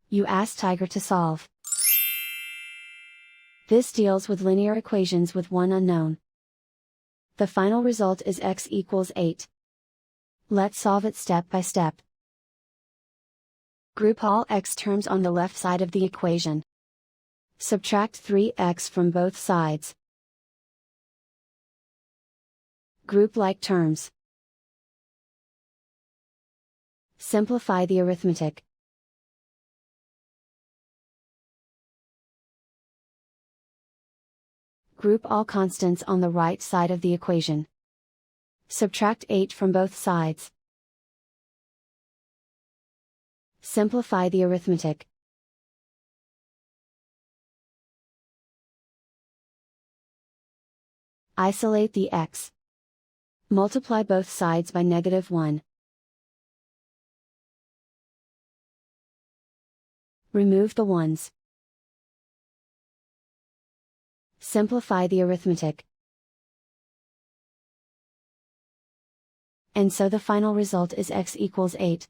You ask Tiger to solve. This deals with linear equations with one unknown. The final result is x equals 8. Let's solve it step by step. Group all x terms on the left side of the equation. Subtract 3x from both sides. Group like terms. Simplify the arithmetic. Group all constants on the right side of the equation. Subtract 8 from both sides. Simplify the arithmetic. Isolate the x. Multiply both sides by -1. Remove the ones. Simplify the arithmetic. And so the final result is x equals 8.